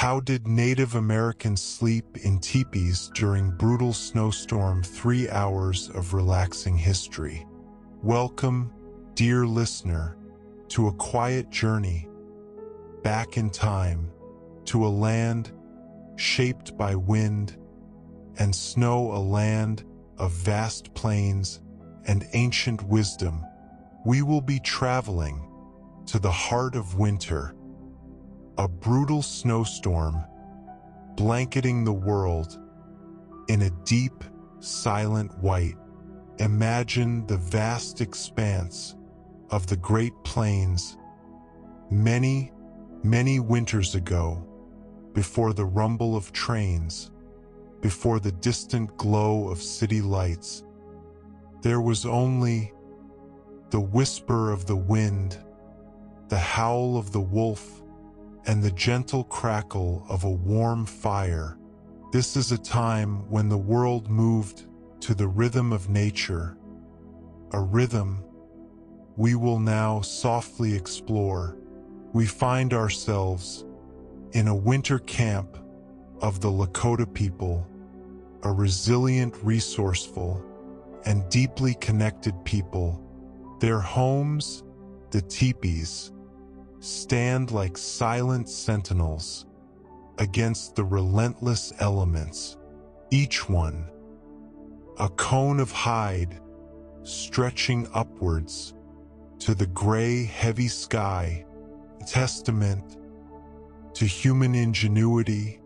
How did Native Americans sleep in teepees during brutal snowstorm? 3 hours of relaxing history. Welcome, dear listener, to a quiet journey back in time to a land shaped by wind and snow, a land of vast plains and ancient wisdom. We will be traveling to the heart of winter, a brutal snowstorm blanketing the world in a deep, silent white. Imagine the vast expanse of the Great Plains many, many winters ago, before the rumble of trains, before the distant glow of city lights. There was only the whisper of the wind, the howl of the wolf, and the gentle crackle of a warm fire. This is a time when the world moved to the rhythm of nature, a rhythm we will now softly explore. We find ourselves in a winter camp of the Lakota people, a resilient, resourceful, and deeply connected people. Their homes, the teepees, stand like silent sentinels against the relentless elements, each one a cone of hide stretching upwards to the gray, heavy sky, a testament to human ingenuity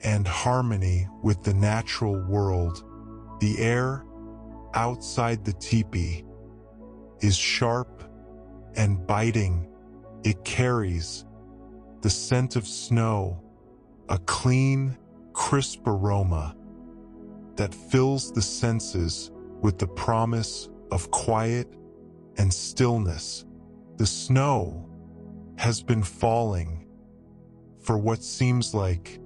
and harmony with the natural world. The air outside the teepee is sharp and biting. It carries the scent of snow, a clean, crisp aroma that fills the senses with the promise of quiet and stillness. The snow has been falling for what seems like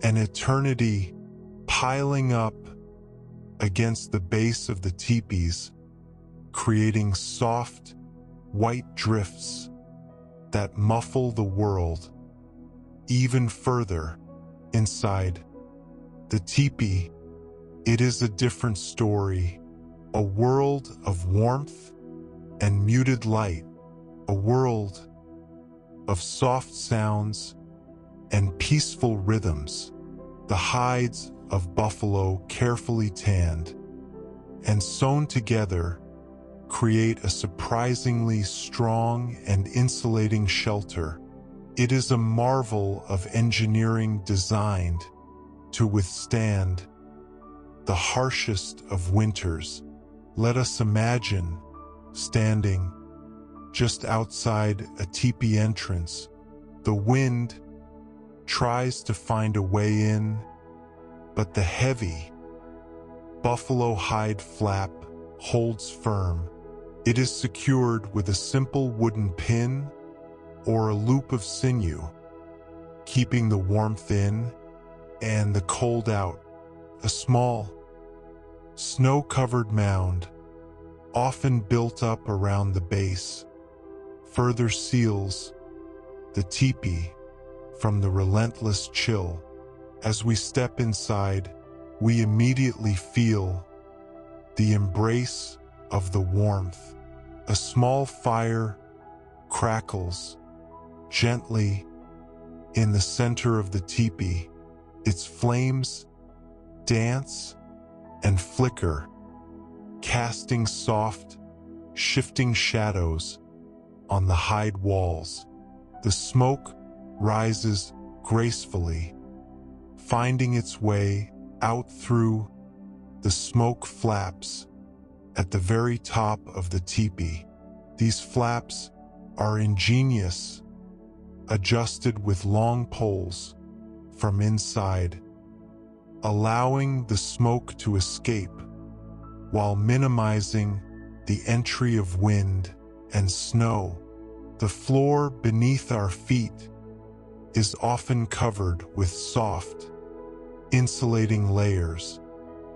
an eternity, piling up against the base of the teepees, creating soft, white drifts that muffle the world. Even further inside the teepee, it is a different story, a world of warmth and muted light, a world of soft sounds and peaceful rhythms. The hides of buffalo, carefully tanned and sewn together, create a surprisingly strong and insulating shelter. It is a marvel of engineering designed to withstand the harshest of winters. Let us imagine standing just outside a teepee entrance. The wind tries to find a way in, but the heavy buffalo hide flap holds firm. It is secured with a simple wooden pin or a loop of sinew, keeping the warmth in and the cold out. A small, snow-covered mound, often built up around the base, further seals the teepee from the relentless chill. As we step inside, we immediately feel the embrace of the warmth. A small fire crackles gently in the center of the teepee. Its flames dance and flicker, casting soft, shifting shadows on the hide walls. The smoke rises gracefully, finding its way out through the smoke flaps at the very top of the teepee. These flaps are ingenious, adjusted with long poles from inside, allowing the smoke to escape while minimizing the entry of wind and snow. The floor beneath our feet is often covered with soft, insulating layers.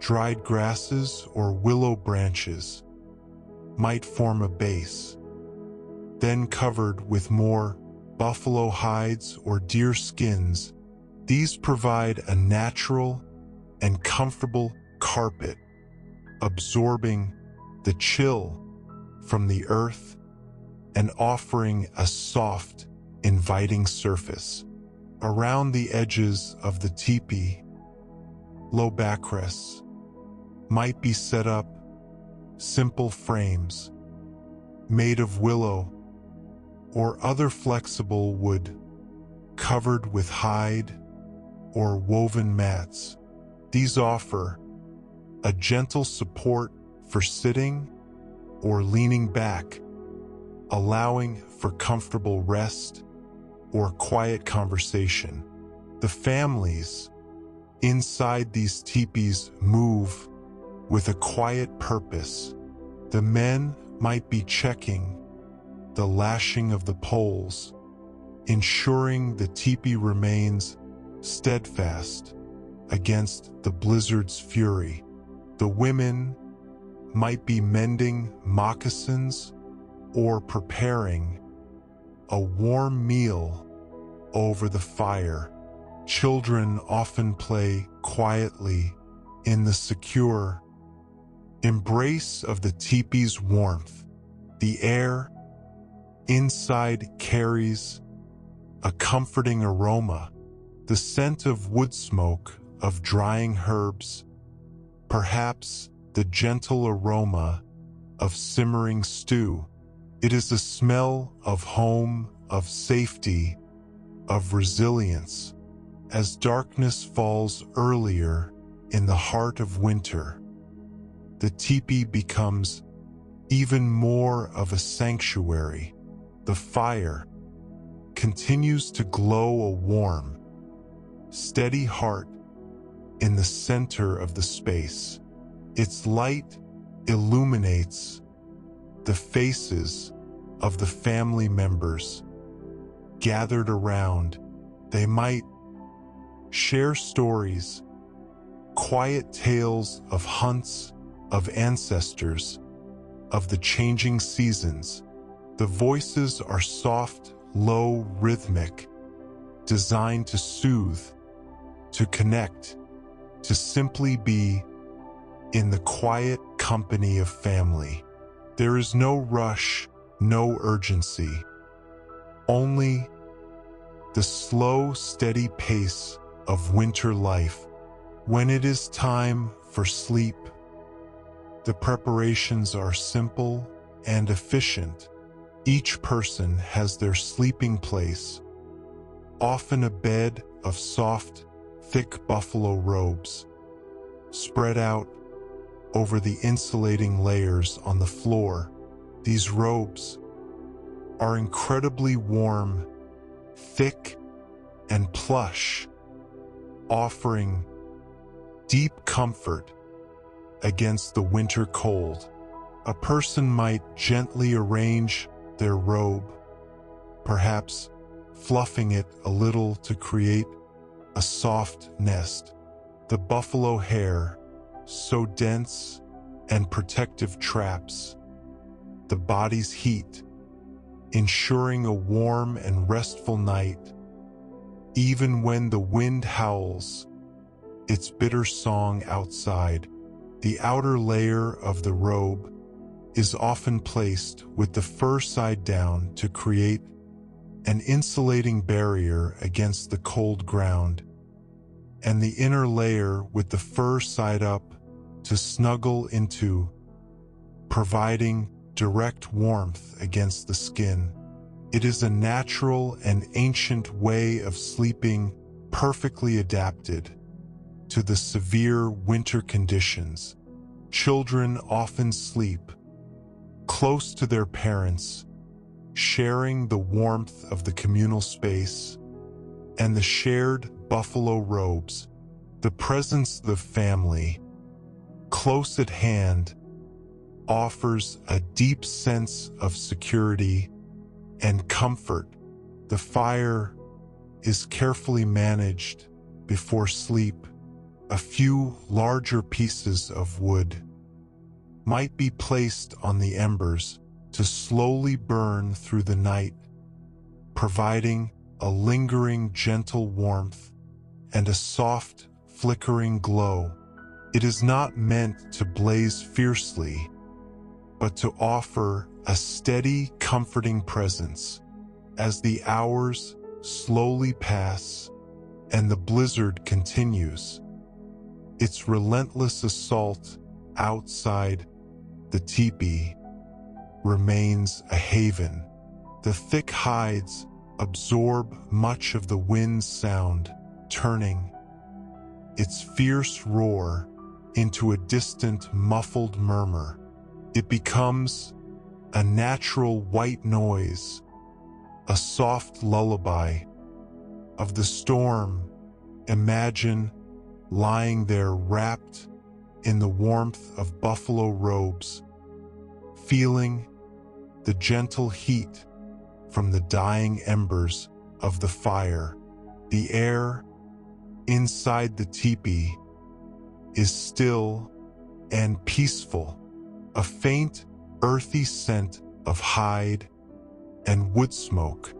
Dried grasses or willow branches might form a base, then covered with more buffalo hides or deer skins These provide a natural and comfortable carpet, absorbing the chill from the earth and offering a soft, inviting surface. Around the edges of the teepee, low backrests might be set up simple frames made of willow or other flexible wood covered with hide or woven mats. These offer a gentle support for sitting or leaning back, allowing for comfortable rest or quiet conversation. The families inside these teepees move with a quiet purpose. The men might be checking the lashing of the poles, ensuring the teepee remains steadfast against the blizzard's fury. The women might be mending moccasins or preparing a warm meal over the fire. Children often play quietly in the secure embrace of the teepee's warmth. The air inside carries a comforting aroma, the scent of wood smoke, of drying herbs, perhaps the gentle aroma of simmering stew. It is a smell of home, of safety, of resilience. As darkness falls earlier in the heart of winter, the teepee becomes even more of a sanctuary. The fire continues to glow a warm, steady heart in the center of the space. Its light illuminates the faces of the family members gathered around. They might share stories, quiet tales of hunts, of ancestors, of the changing seasons. The voices are soft, low, rhythmic, designed to soothe, to connect, to simply be in the quiet company of family. There is no rush, no urgency, only the slow, steady pace of winter life. When it is time for sleep, the preparations are simple and efficient. Each person has their sleeping place, often a bed of soft, thick buffalo robes, spread out over the insulating layers on the floor. These robes are incredibly warm, thick, and plush, offering deep comfort against the winter cold. A person might gently arrange their robe, perhaps fluffing it a little to create a soft nest. The buffalo hair, so dense and protective, traps the body's heat, ensuring a warm and restful night. Even when the wind howls its bitter song outside, the outer layer of the robe is often placed with the fur side down to create an insulating barrier against the cold ground, and the inner layer with the fur side up to snuggle into, providing direct warmth against the skin. It is a natural and ancient way of sleeping, perfectly adapted to the severe winter conditions. Children often sleep close to their parents, sharing the warmth of the communal space and the shared buffalo robes. The presence of the family, close at hand, offers a deep sense of security and comfort. The fire is carefully managed before sleep. A few larger pieces of wood might be placed on the embers to slowly burn through the night, providing a lingering gentle warmth and a soft, flickering glow. It is not meant to blaze fiercely, but to offer a steady, comforting presence. As the hours slowly pass and the blizzard continues, its relentless assault outside the teepee remains a haven. The thick hides absorb much of the wind's sound, turning its fierce roar into a distant, muffled murmur. It becomes a natural white noise, a soft lullaby of the storm. Imagine lying there wrapped in the warmth of buffalo robes, feeling the gentle heat from the dying embers of the fire. The air inside the teepee is still and peaceful. A faint, earthy scent of hide and wood smoke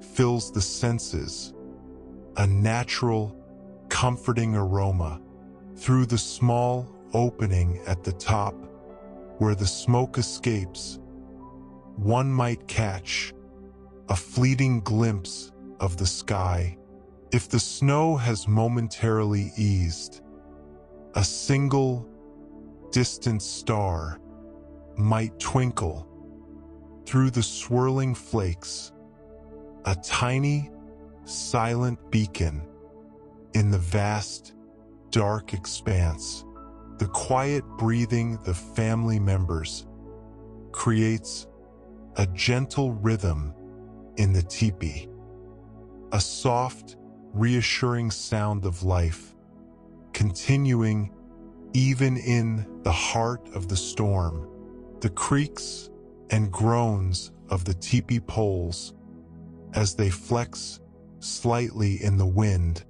fills the senses, a natural, comforting aroma. Through the small opening at the top, where the smoke escapes, one might catch a fleeting glimpse of the sky. If the snow has momentarily eased, a single distant star might twinkle through the swirling flakes, a tiny, silent beacon in the vast, dark expanse. The quiet breathing of the family members creates a gentle rhythm in the teepee, a soft, reassuring sound of life, continuing even in the heart of the storm. The creaks and groans of the teepee poles, as they flex slightly in the wind,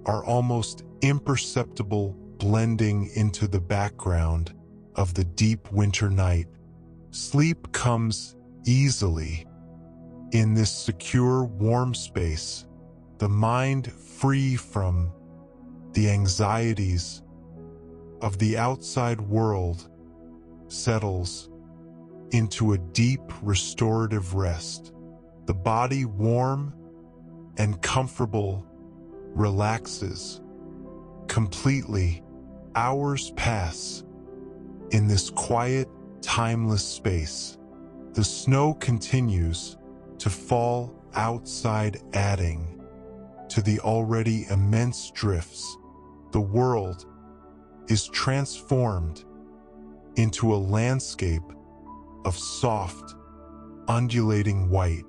are almost imperceptible, blending into the background of the deep winter night. Sleep comes easily in this secure, warm space, the mind free from the anxieties of the outside world settles into a deep, restorative rest. The body, warm and comfortable, relaxes completely. Hours pass in this quiet, timeless space. The snow continues to fall outside, adding to the already immense drifts. The world is transformed into a landscape of soft, undulating white.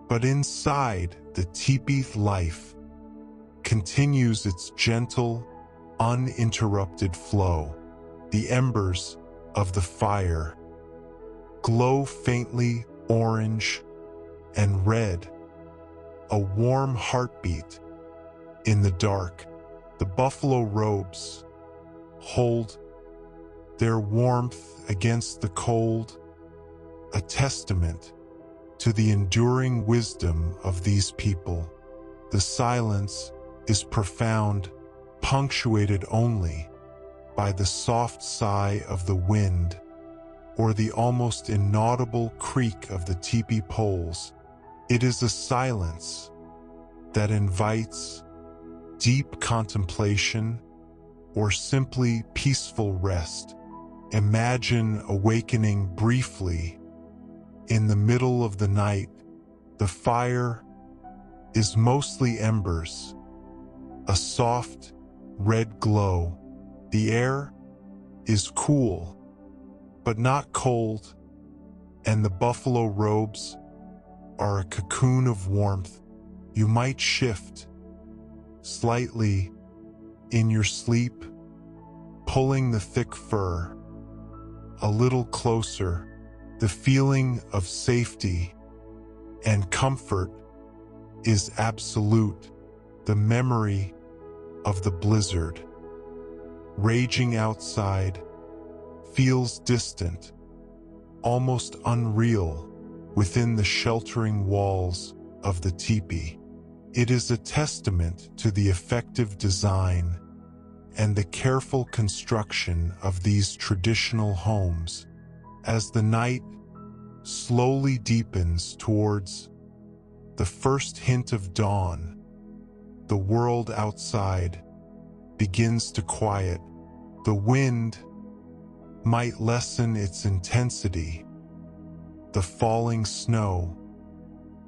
But inside, the teepee life continues its gentle, uninterrupted flow. The embers of the fire glow faintly orange and red, a warm heartbeat in the dark. The buffalo robes hold their warmth against the cold, a testament to the enduring wisdom of these people. The silence is profound, punctuated only by the soft sigh of the wind or the almost inaudible creak of the teepee poles. It is a silence that invites deep contemplation or simply peaceful rest. Imagine awakening briefly in the middle of the night. The fire is mostly embers, a soft red glow. The air is cool, but not cold, and the buffalo robes are a cocoon of warmth. You might shift slightly in your sleep, pulling the thick fur a little closer. The feeling of safety and comfort is absolute. The memory of the blizzard raging outside feels distant, almost unreal within the sheltering walls of the teepee. It is a testament to the effective design and the careful construction of these traditional homes. As the night slowly deepens towards the first hint of dawn, the world outside begins to quiet. The wind might lessen its intensity. The falling snow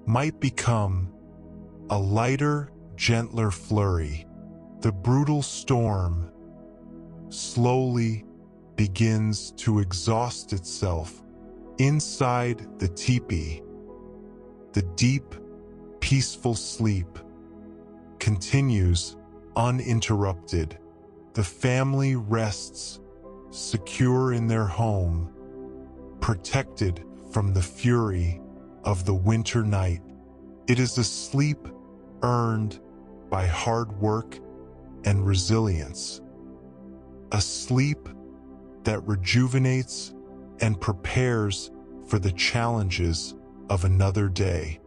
might become a lighter, gentler flurry. The brutal storm slowly begins to exhaust itself. Inside the teepee, the deep, peaceful sleep continues uninterrupted. The family rests secure in their home, protected from the fury of the winter night. It is a sleep earned by hard work and resilience, a sleep that rejuvenates and prepares for the challenges of another day.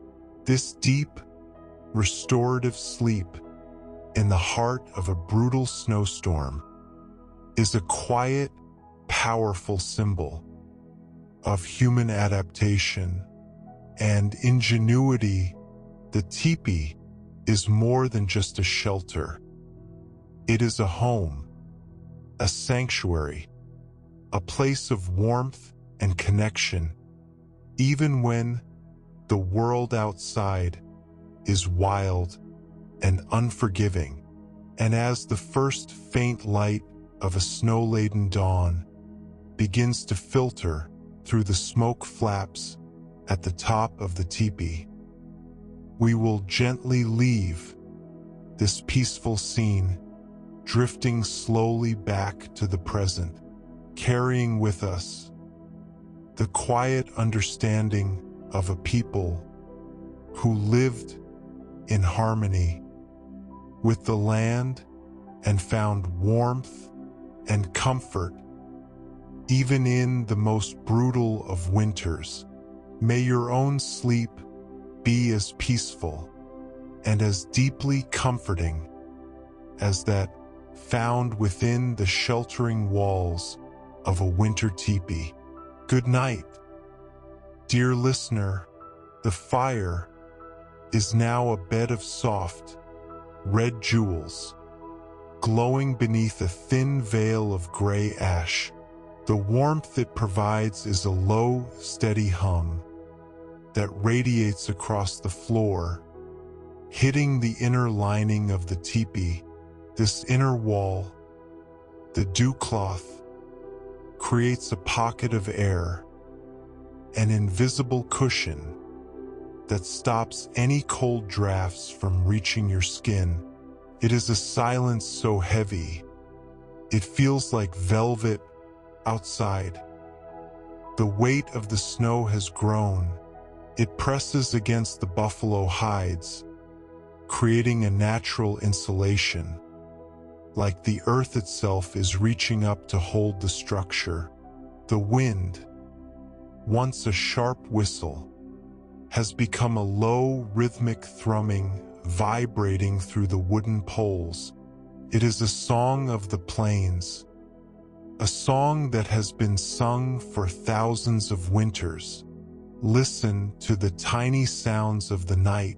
This deep, restorative sleep in the heart of a brutal snowstorm is a quiet, powerful symbol of human adaptation and ingenuity. The teepee is more than just a shelter. It is a home, a sanctuary, a place of warmth and connection, even when the world outside is wild and unforgiving. And as the first faint light of a snow-laden dawn begins to filter through the smoke flaps at the top of the teepee, we will gently leave this peaceful scene, drifting slowly back to the present, carrying with us the quiet understanding of a people who lived in harmony with the land and found warmth and comfort even in the most brutal of winters. May your own sleep be as peaceful and as deeply comforting as that found within the sheltering walls of a winter teepee. Good night, dear listener. The fire is now a bed of soft, red jewels, glowing beneath a thin veil of gray ash. The warmth it provides is a low, steady hum that radiates across the floor, hitting the inner lining of the teepee. This inner wall, the dew cloth, creates a pocket of air, an invisible cushion that stops any cold drafts from reaching your skin. It is a silence so heavy, it feels like velvet outside. The weight of the snow has grown. It presses against the buffalo hides, creating a natural insulation, like the earth itself is reaching up to hold the structure. The wind, once a sharp whistle, has become a low, rhythmic thrumming, vibrating through the wooden poles. It is a song of the plains, a song that has been sung for thousands of winters. Listen to the tiny sounds of the night,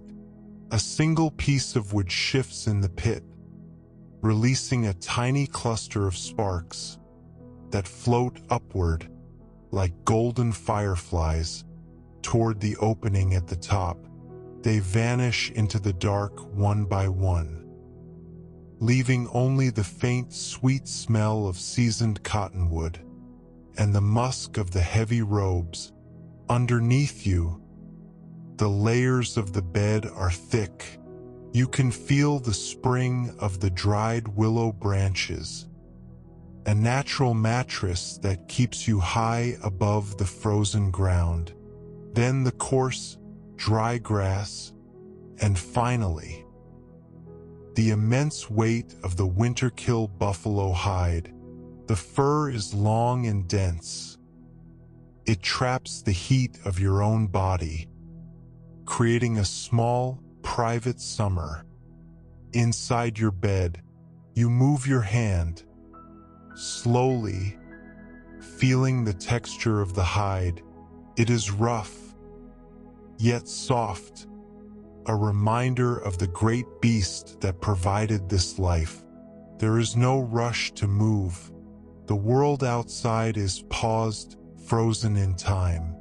a single piece of wood shifts in the pit, releasing a tiny cluster of sparks that float upward like golden fireflies toward the opening at the top. They vanish into the dark one by one, leaving only the faint, sweet smell of seasoned cottonwood and the musk of the heavy robes. Underneath you, the layers of the bed are thick. You can feel the spring of the dried willow branches, a natural mattress that keeps you high above the frozen ground. Then the coarse, dry grass, and finally, the immense weight of the winter-kill buffalo hide. The fur is long and dense. It traps the heat of your own body, creating a small, private summer. Inside your bed, you move your hand, slowly, feeling the texture of the hide. It is rough, yet soft, a reminder of the great beast that provided this life. There is no rush to move. The world outside is paused, frozen in time.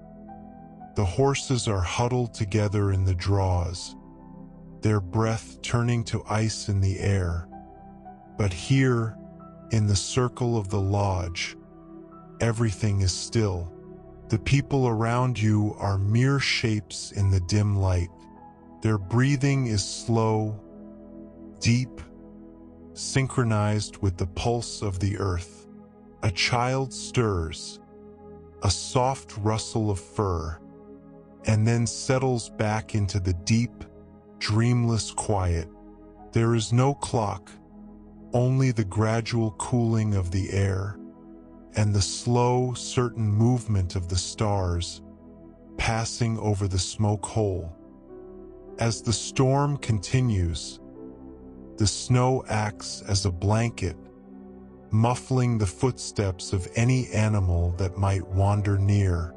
The horses are huddled together in the draws, their breath turning to ice in the air. But here, in the circle of the lodge, everything is still. The people around you are mere shapes in the dim light. Their breathing is slow, deep, synchronized with the pulse of the earth. A child stirs, a soft rustle of fur, and then settles back into the deep, dreamless quiet. There is no clock, only the gradual cooling of the air and the slow, certain movement of the stars passing over the smoke hole. As the storm continues, the snow acts as a blanket, muffling the footsteps of any animal that might wander near.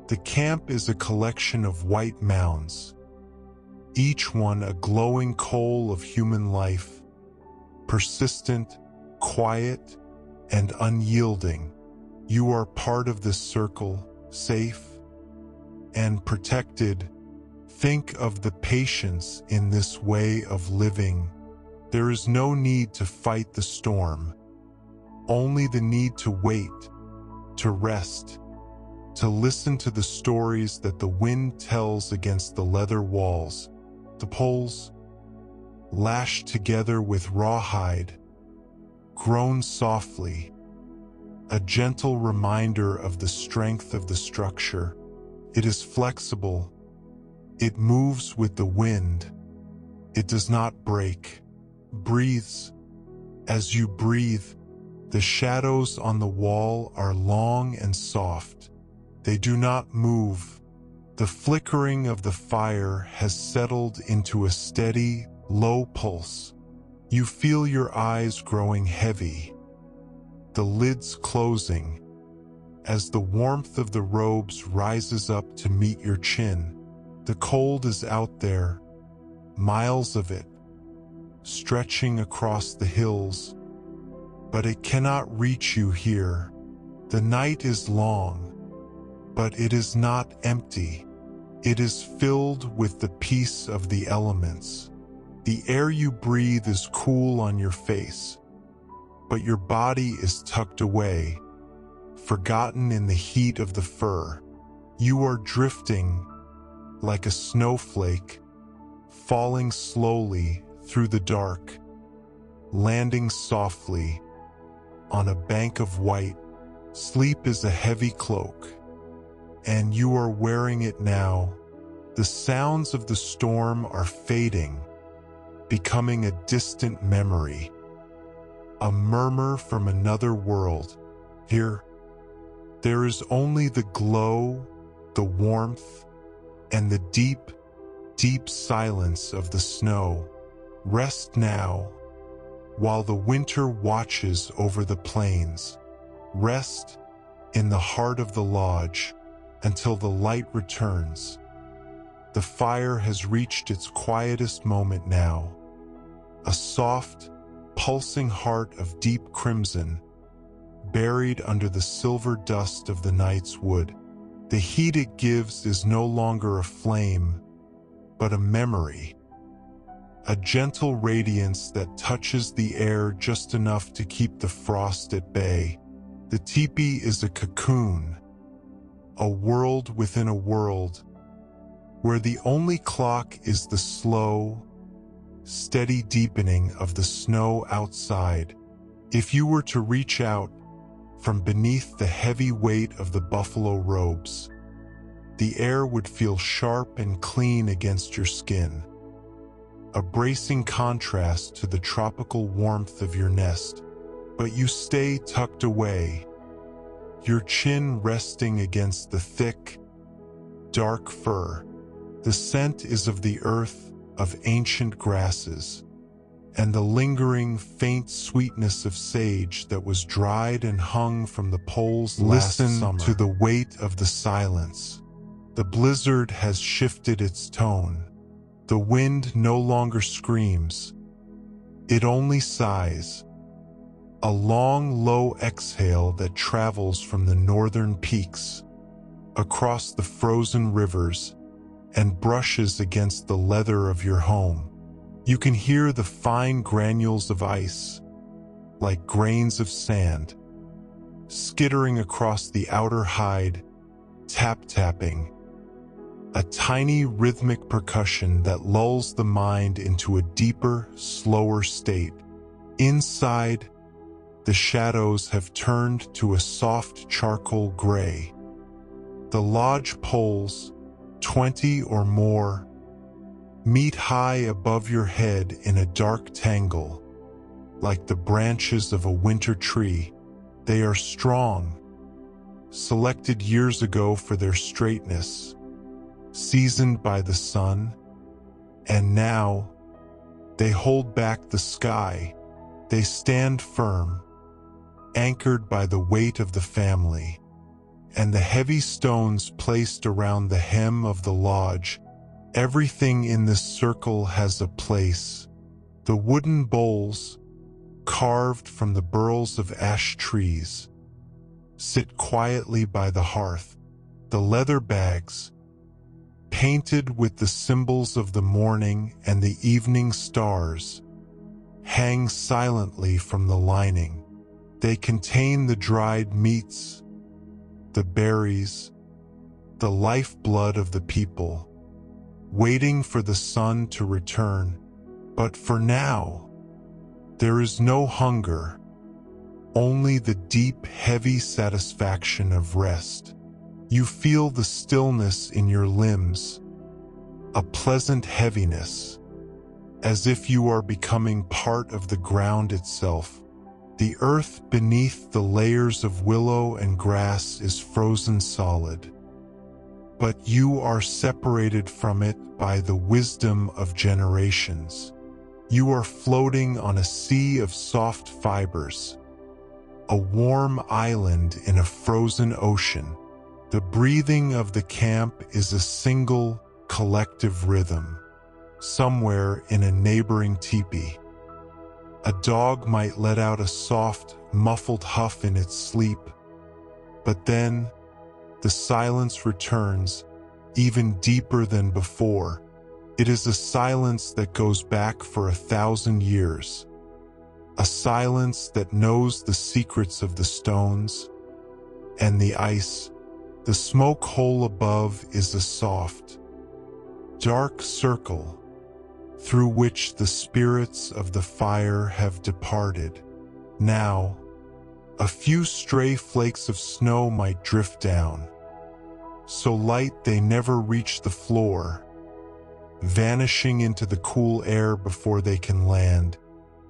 The camp is a collection of white mounds, each one a glowing coal of human life, persistent, quiet, and unyielding. You are part of this circle, safe and protected. Think of the patience in this way of living. There is no need to fight the storm, only the need to wait, to rest, to listen to the stories that the wind tells against the leather walls. The poles, lashed together with rawhide, groan softly, a gentle reminder of the strength of the structure. It is flexible. It moves with the wind. It does not break. Breathes. As you breathe, the shadows on the wall are long and soft. They do not move. The flickering of the fire has settled into a steady, low pulse. You feel your eyes growing heavy, the lids closing, as the warmth of the robes rises up to meet your chin. The cold is out there, miles of it, stretching across the hills, but it cannot reach you here. The night is long, but it is not empty. It is filled with the peace of the elements. The air you breathe is cool on your face, but your body is tucked away, forgotten in the heat of the fur. You are drifting like a snowflake, falling slowly through the dark, landing softly on a bank of white. Sleep is a heavy cloak, and you are wearing it now. The sounds of the storm are fading, becoming a distant memory, a murmur from another world. Here, there is only the glow, the warmth, and the deep, deep silence of the snow. Rest now, while the winter watches over the plains. Rest in the heart of the lodge until the light returns. The fire has reached its quietest moment now, a soft, pulsing heart of deep crimson, buried under the silver dust of the night's wood. The heat it gives is no longer a flame, but a memory, a gentle radiance that touches the air just enough to keep the frost at bay. The teepee is a cocoon, a world within a world, where the only clock is the slow, steady deepening of the snow outside. If you were to reach out from beneath the heavy weight of the buffalo robes, the air would feel sharp and clean against your skin, a bracing contrast to the tropical warmth of your nest. But you stay tucked away, your chin resting against the thick, dark fur. The scent is of the earth, of ancient grasses, and the lingering faint sweetness of sage that was dried and hung from the poles last summer. Listen to the weight of the silence. The blizzard has shifted its tone. The wind no longer screams. It only sighs. A long, low exhale that travels from the northern peaks, across the frozen rivers, and brushes against the leather of your home. You can hear the fine granules of ice, like grains of sand, skittering across the outer hide, tap-tapping, a tiny rhythmic percussion that lulls the mind into a deeper, slower state. Inside, the shadows have turned to a soft charcoal gray. The lodge poles, 20 or more, meet high above your head in a dark tangle. Like the branches of a winter tree, they are strong, selected years ago for their straightness, seasoned by the sun, and now they hold back the sky. They stand firm, anchored by the weight of the family, and the heavy stones placed around the hem of the lodge. Everything in this circle has a place. The wooden bowls, carved from the burls of ash trees, sit quietly by the hearth. The leather bags, painted with the symbols of the morning and the evening stars, hang silently from the lining. They contain the dried meats, the berries, the lifeblood of the people, waiting for the sun to return. But for now, there is no hunger, only the deep, heavy satisfaction of rest. You feel the stillness in your limbs, a pleasant heaviness, as if you are becoming part of the ground itself. The earth beneath the layers of willow and grass is frozen solid, but you are separated from it by the wisdom of generations. You are floating on a sea of soft fibers, a warm island in a frozen ocean. The breathing of the camp is a single, collective rhythm. Somewhere in a neighboring teepee, a dog might let out a soft, muffled huff in its sleep, but then the silence returns, even deeper than before. It is a silence that goes back for 1,000 years, a silence that knows the secrets of the stones and the ice. The smoke hole above is a soft, dark circle through which the spirits of the fire have departed. Now, a few stray flakes of snow might drift down, so light they never reach the floor, vanishing into the cool air before they can land.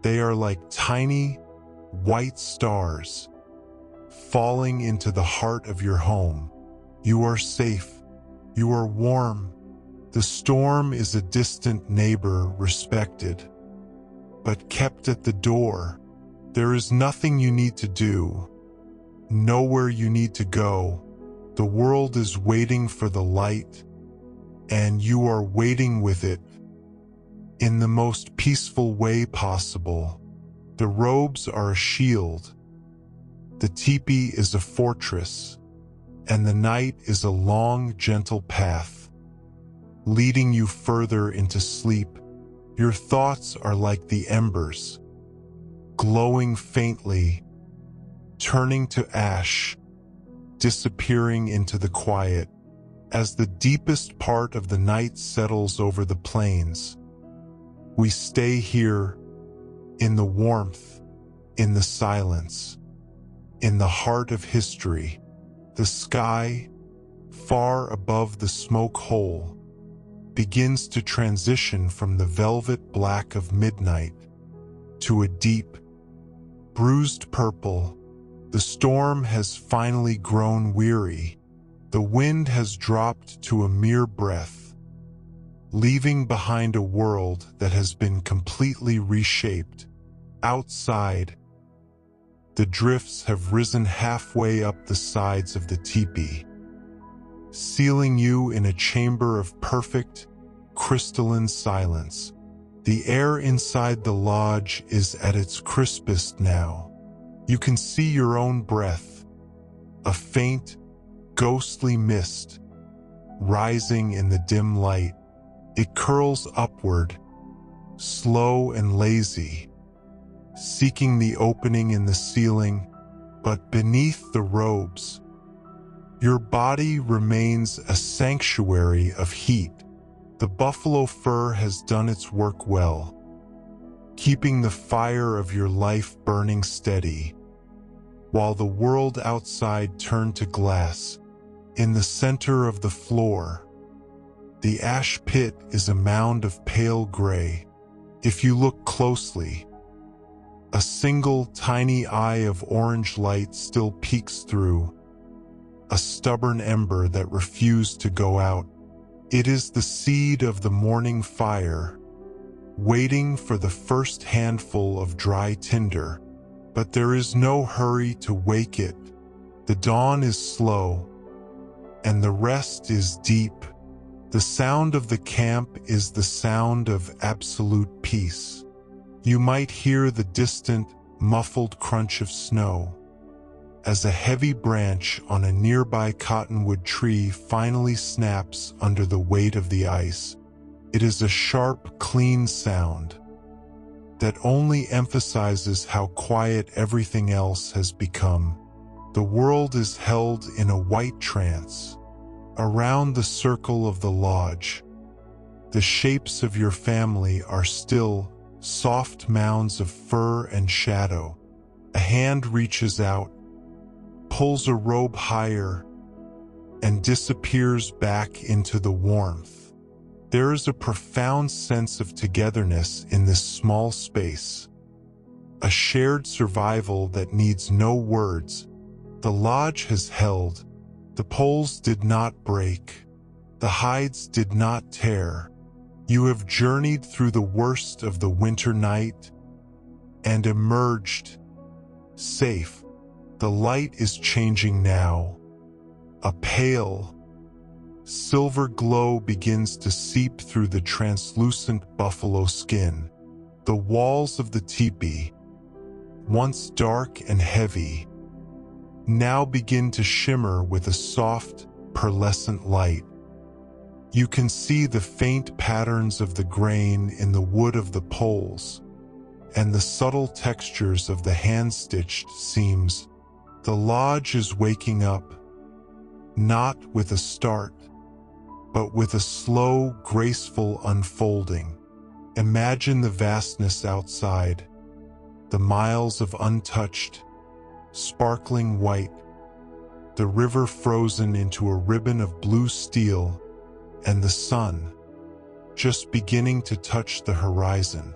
They are like tiny, white stars, falling into the heart of your home. You are safe. You are warm. The storm is a distant neighbor, respected, but kept at the door. There is nothing you need to do, nowhere you need to go. The world is waiting for the light, and you are waiting with it in the most peaceful way possible. The robes are a shield, the teepee is a fortress, and the night is a long, gentle path, leading you further into sleep. Your thoughts are like the embers, glowing faintly, turning to ash, disappearing into the quiet. As the deepest part of the night settles over the plains, we stay here, in the warmth, in the silence, in the heart of history. The sky, far above the smoke hole, begins to transition from the velvet black of midnight to a deep, bruised purple. The storm has finally grown weary. The wind has dropped to a mere breath, leaving behind a world that has been completely reshaped. Outside, the drifts have risen halfway up the sides of the teepee, sealing you in a chamber of perfect, crystalline silence. The air inside the lodge is at its crispest now. You can see your own breath, a faint, ghostly mist, rising in the dim light. It curls upward, slow and lazy, seeking the opening in the ceiling, but beneath the robes, your body remains a sanctuary of heat. The buffalo fur has done its work well, keeping the fire of your life burning steady, while the world outside turned to glass. In the center of the floor, the ash pit is a mound of pale gray. If you look closely, a single tiny eye of orange light still peeks through, a stubborn ember that refused to go out. It is the seed of the morning fire, waiting for the first handful of dry tinder. But there is no hurry to wake it. The dawn is slow, and the rest is deep. The sound of the camp is the sound of absolute peace. You might hear the distant, muffled crunch of snow as a heavy branch on a nearby cottonwood tree finally snaps under the weight of the ice. It is a sharp, clean sound that only emphasizes how quiet everything else has become. The world is held in a white trance. Around the circle of the lodge, the shapes of your family are still soft mounds of fur and shadow. A hand reaches out, pulls a robe higher, and disappears back into the warmth. There is a profound sense of togetherness in this small space, a shared survival that needs no words. The lodge has held. The poles did not break. The hides did not tear. You have journeyed through the worst of the winter night and emerged safe. The light is changing now. A pale, silver glow begins to seep through the translucent buffalo skin. The walls of the teepee, once dark and heavy, now begin to shimmer with a soft, pearlescent light. You can see the faint patterns of the grain in the wood of the poles and the subtle textures of the hand-stitched seams. The lodge is waking up, not with a start, but with a slow, graceful unfolding. Imagine the vastness outside, the miles of untouched, sparkling white, the river frozen into a ribbon of blue steel, and the sun just beginning to touch the horizon,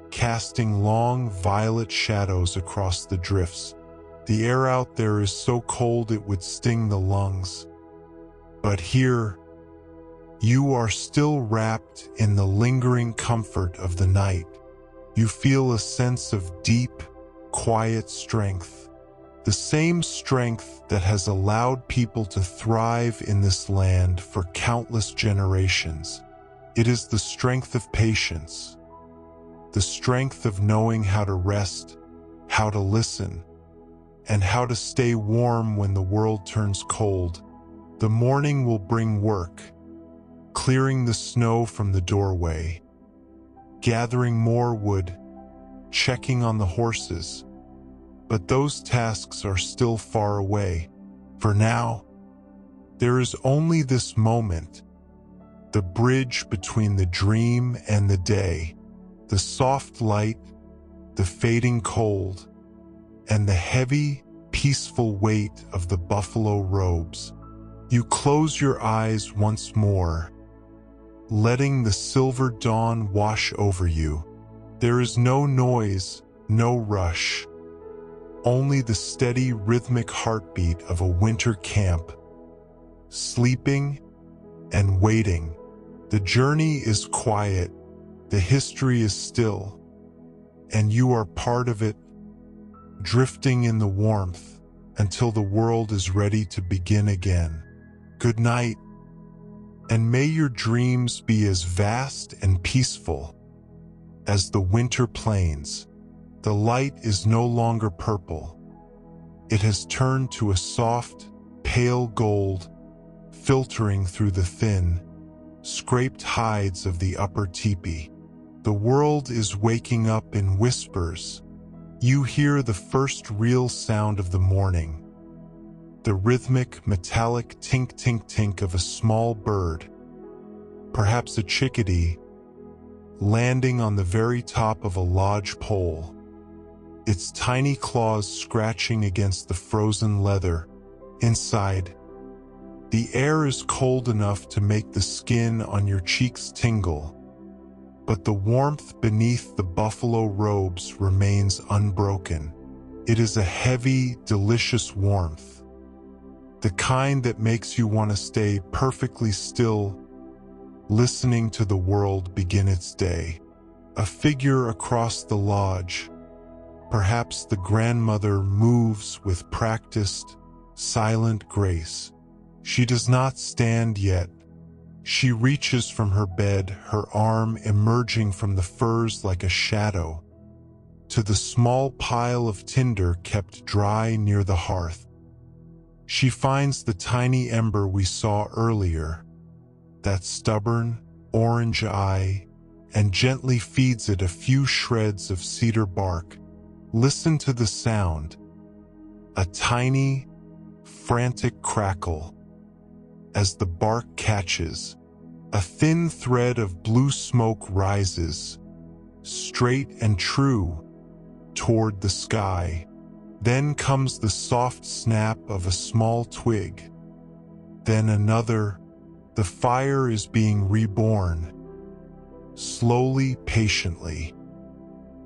casting long violet shadows across the drifts. The air out there is so cold it would sting the lungs. But here, you are still wrapped in the lingering comfort of the night. You feel a sense of deep, quiet strength, the same strength that has allowed people to thrive in this land for countless generations. It is the strength of patience, the strength of knowing how to rest, how to listen, and how to stay warm when the world turns cold. The morning will bring work, clearing the snow from the doorway, gathering more wood, checking on the horses. But those tasks are still far away. For now, there is only this moment, the bridge between the dream and the day, the soft light, the fading cold, and the heavy, peaceful weight of the buffalo robes. You close your eyes once more, letting the silver dawn wash over you. There is no noise, no rush, only the steady rhythmic heartbeat of a winter camp, sleeping and waiting. The journey is quiet, the history is still, and you are part of it, drifting in the warmth until the world is ready to begin again. Good night, and may your dreams be as vast and peaceful as the winter plains. The light is no longer purple. It has turned to a soft, pale gold, filtering through the thin, scraped hides of the upper teepee. The world is waking up in whispers. You hear the first real sound of the morning, the rhythmic, metallic tink-tink-tink of a small bird, perhaps a chickadee, landing on the very top of a lodge pole, its tiny claws scratching against the frozen leather. Inside, the air is cold enough to make the skin on your cheeks tingle, but the warmth beneath the buffalo robes remains unbroken. It is a heavy, delicious warmth, the kind that makes you want to stay perfectly still, listening to the world begin its day. A figure across the lodge, perhaps the grandmother, moves with practiced, silent grace. She does not stand yet. She reaches from her bed, her arm emerging from the furs like a shadow, to the small pile of tinder kept dry near the hearth. She finds the tiny ember we saw earlier, that stubborn, orange eye, and gently feeds it a few shreds of cedar bark. Listen to the sound, a tiny, frantic crackle. As the bark catches, a thin thread of blue smoke rises, straight and true, toward the sky. Then comes the soft snap of a small twig. Then another. The fire is being reborn, slowly, patiently.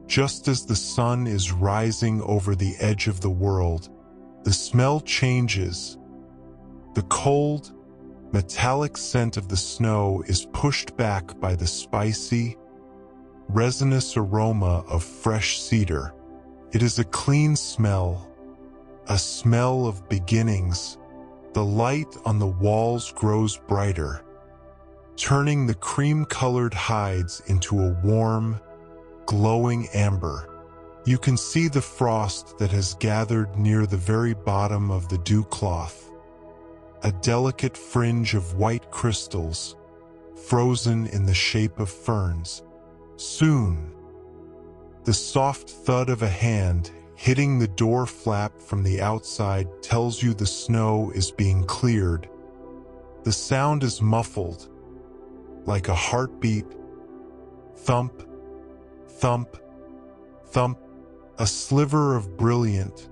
Just as the sun is rising over the edge of the world, the smell changes. The cold, metallic scent of the snow is pushed back by the spicy, resinous aroma of fresh cedar. It is a clean smell, a smell of beginnings. The light on the walls grows brighter, turning the cream-colored hides into a warm, glowing amber. You can see the frost that has gathered near the very bottom of the dew cloth, a delicate fringe of white crystals, frozen in the shape of ferns. Soon, the soft thud of a hand hitting the door flap from the outside tells you the snow is being cleared. The sound is muffled, like a heartbeat. Thump, thump, thump. A sliver of brilliant,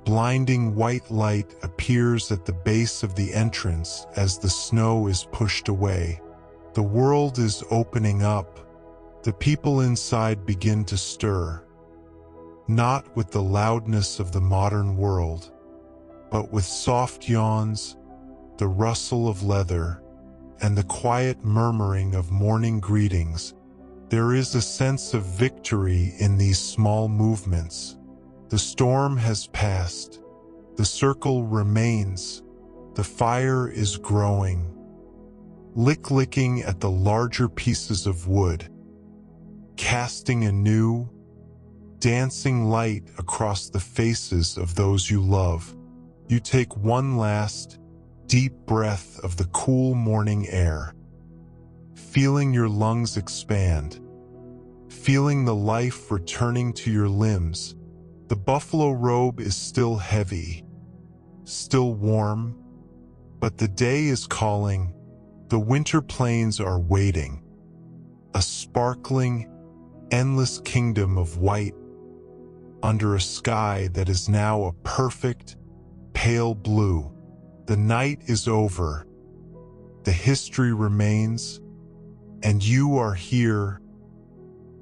blinding white light appears at the base of the entrance as the snow is pushed away. The world is opening up. The people inside begin to stir, not with the loudness of the modern world, but with soft yawns, the rustle of leather, and the quiet murmuring of morning greetings. There is a sense of victory in these small movements. The storm has passed. The circle remains. The fire is growing, licking at the larger pieces of wood, casting a new, dancing light across the faces of those you love. You take one last, deep breath of the cool morning air, feeling your lungs expand, feeling the life returning to your limbs. The buffalo robe is still heavy, still warm, but the day is calling. The winter plains are waiting, a sparkling, endless kingdom of white under a sky that is now a perfect, pale blue. The night is over, the history remains, and you are here,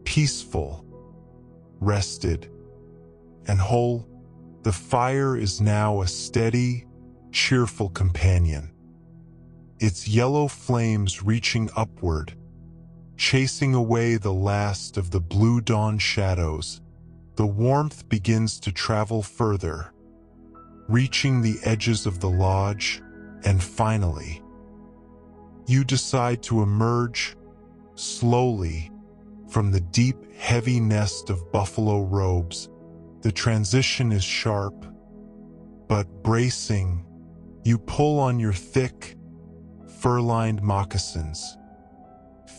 peaceful, rested, and whole. The fire is now a steady, cheerful companion. its yellow flames reaching upward, chasing away the last of the blue dawn shadows. The warmth begins to travel further, reaching the edges of the lodge, and finally, you decide to emerge slowly from the deep, heavy nest of buffalo robes. The transition is sharp, but bracing. You pull on your thick, fur-lined moccasins,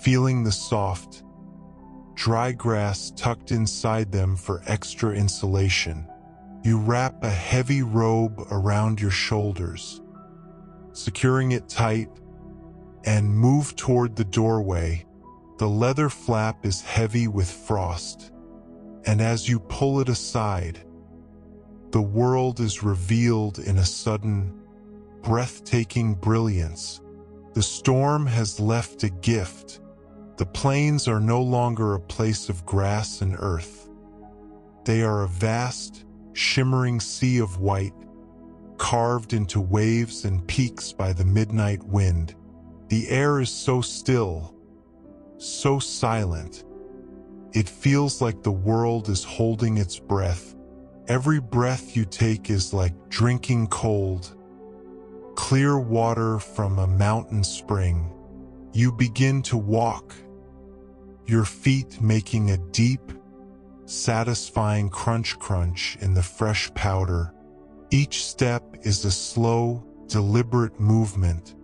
feeling the soft, dry grass tucked inside them for extra insulation. You wrap a heavy robe around your shoulders, securing it tight, and move toward the doorway. The leather flap is heavy with frost, and as you pull it aside, the world is revealed in a sudden, breathtaking brilliance. The storm has left a gift. The plains are no longer a place of grass and earth. They are a vast, shimmering sea of white, carved into waves and peaks by the midnight wind. The air is so still, so silent. It feels like the world is holding its breath. Every breath you take is like drinking cold, clear water from a mountain spring. You begin to walk, your feet making a deep, satisfying crunch in the fresh powder. Each step is a slow, deliberate movement.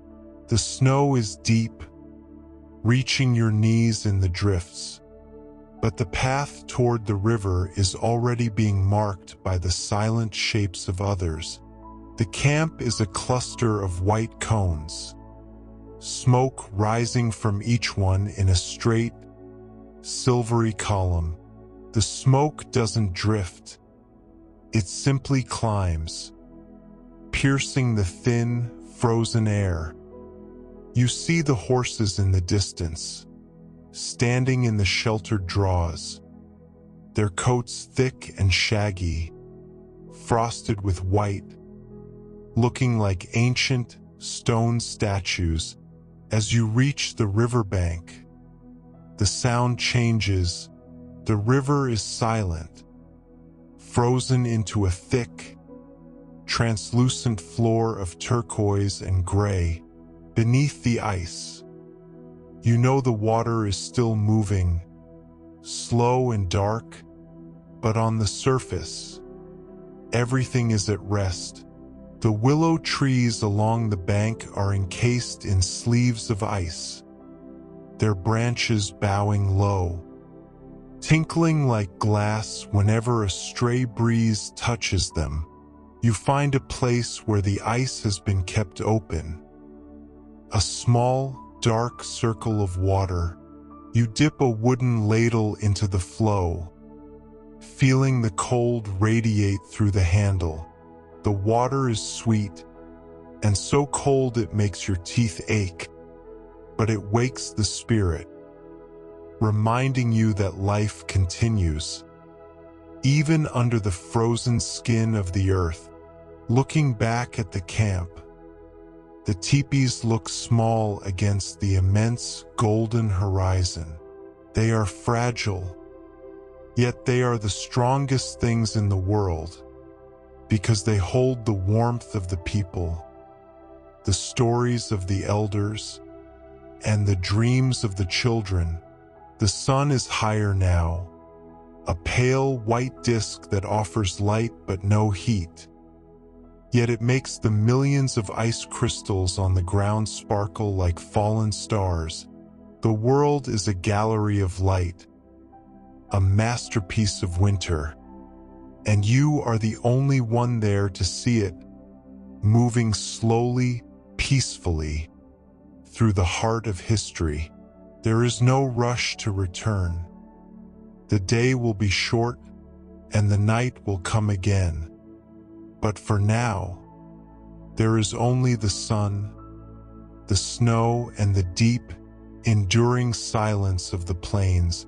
The snow is deep, reaching your knees in the drifts. But the path toward the river is already being marked by the silent shapes of others. The camp is a cluster of white cones, smoke rising from each one in a straight, silvery column. The smoke doesn't drift. It simply climbs, piercing the thin, frozen air. You see the horses in the distance, standing in the sheltered draws, their coats thick and shaggy, frosted with white, looking like ancient stone statues. As you reach the riverbank, the sound changes. The river is silent, frozen into a thick, translucent floor of turquoise and gray. Beneath the ice, you know the water is still moving, slow and dark, but on the surface, everything is at rest. The willow trees along the bank are encased in sleeves of ice, their branches bowing low, tinkling like glass whenever a stray breeze touches them. You find a place where the ice has been kept open, a small, dark circle of water. You dip a wooden ladle into the flow, feeling the cold radiate through the handle. The water is sweet, and so cold it makes your teeth ache, but it wakes the spirit, reminding you that life continues, even under the frozen skin of the earth. Looking back at the camp, the teepees look small against the immense golden horizon. They are fragile, yet they are the strongest things in the world, because they hold the warmth of the people, the stories of the elders, and the dreams of the children. The sun is higher now, a pale white disk that offers light but no heat. Yet it makes the millions of ice crystals on the ground sparkle like fallen stars. The world is a gallery of light, a masterpiece of winter, and you are the only one there to see it, moving slowly, peacefully, through the heart of history. There is no rush to return. The day will be short, and the night will come again. But for now, there is only the sun, the snow, and the deep, enduring silence of the plains.